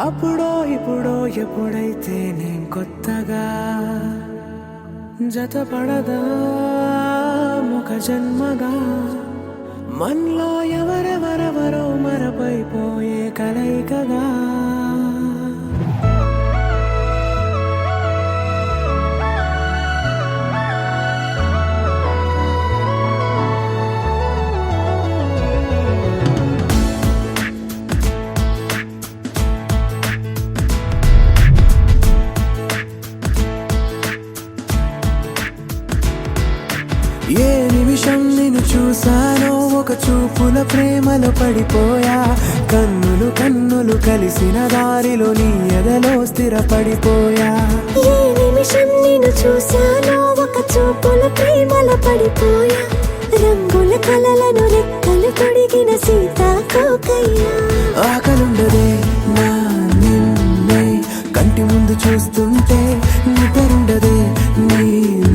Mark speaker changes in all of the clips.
Speaker 1: అప్పుడో ఇప్పుడో ఎప్పుడైతే నేను కొత్తగా జతపడదా ముఖ జన్మగా మనలో ఎవరెవరెవరో మరపైపోయే కలయికగా ఏ నిమిషం నిన్ను చూసానో ఒక చూపుల ప్రేమలో పడిపోయా కన్నులు కన్నులు కలిసిన దారిలో నీ ఎదలో స్థిరపడిపోయా
Speaker 2: ఏ నిమిషం నిన్ను చూసానో ఒక చూపుల ప్రేమలో పడిపోయా రంగుల కలలను రెక్కలు తొడిగిన సీతాకోకయ్యా
Speaker 1: ఆకలుండదే నా నిన్నే కంటి ముందు చూస్తుంటే నిద్రుండదే నీ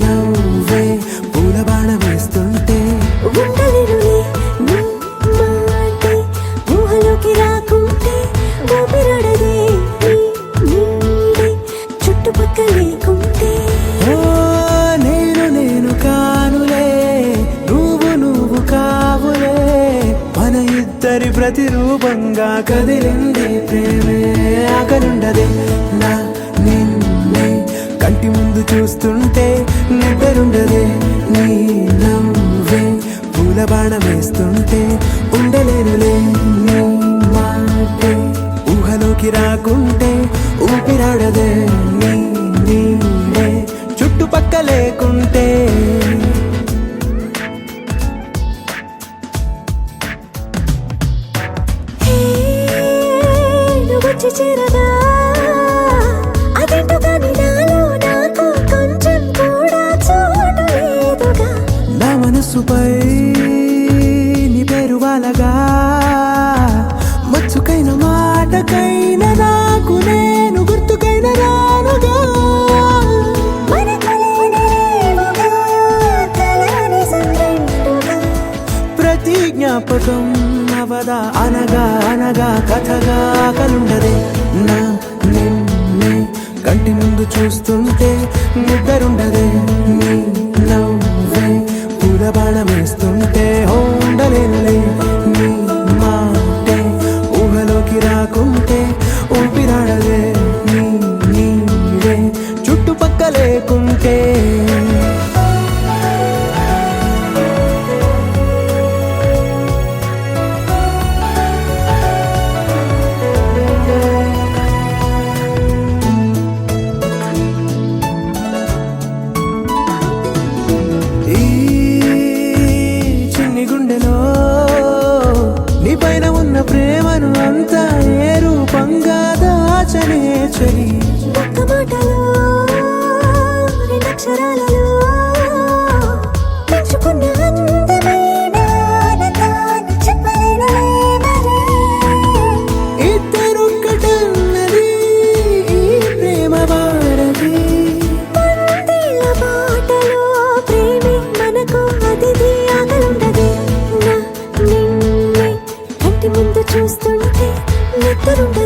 Speaker 1: నవ్వే పూల బాణ వేస్తుంటే
Speaker 2: ఉండలేనులే నీ మాటే ఊహలోకి రాకుంటే ఊపిరాడదే నీ నీడే చుట్టుపక్కల లేకుంటే
Speaker 1: ఓ నేను కానులే నువ్వు కావులే మన ఇద్దరి ప్రతిరూపంగా కదిలింది ప్రేమే ఆకలుండదే నా నిన్నే కంటి ముందు చూస్తుంటే నిద్రుండదే నీ నవ్వే పూల బాణం వేస్తుంటే ఉండలేనులే నీ మాటే ఊహలోకి రాకుంటే ఊపిరాడదే నీ నీడే చుట్టుపక్క లేకుంటే
Speaker 2: వచ్చి చేరగా అదేంటో కానీ నాలో నాకు కొంచెం కూడా చోటు లేదుగా
Speaker 1: నా మనసుపై నీ పేరు వాలగా మచ్చుకైన మాటకైన నాకు నేను గుర్తుకైన రానుగా
Speaker 2: మనకులేనిరేవుగా కలని సంరెండుగా
Speaker 1: ప్రతి జ్ఞాపకం అవదా అనగా అనగా కథగా కలుండదే నా నిన్నే కంటి ముందు చూస్తుంటే నిద్రుండదే నీ నవ్వే పూల బాణం వేస్తుంటే ఉండలేనులే నీ మాటే ఊహలోకి రాకుంటే ఊపిరాడదే నీ నీడే చుట్టుపక్క లేకుంటే ఈ చిన్ని గుండెలో నీ పైన ఉన్న ప్రేమను అంతా ఏ రూపంగా దాచనే చలి
Speaker 2: ఒక్క మాటలో రెండక్షరాలలో పెంచుకున్న అందమైన ఆనందాన్ని చెప్పలేనులే మరి.
Speaker 1: ఇద్దరొక్కటన్నది ఈ ప్రేమ వారది
Speaker 2: వందేళ్ల బాటలో ప్రేమే మనకు అతిథి ఆగలుండదే నా నిన్నే కంటి ముందు చూస్తుంటే నిద్రుండదే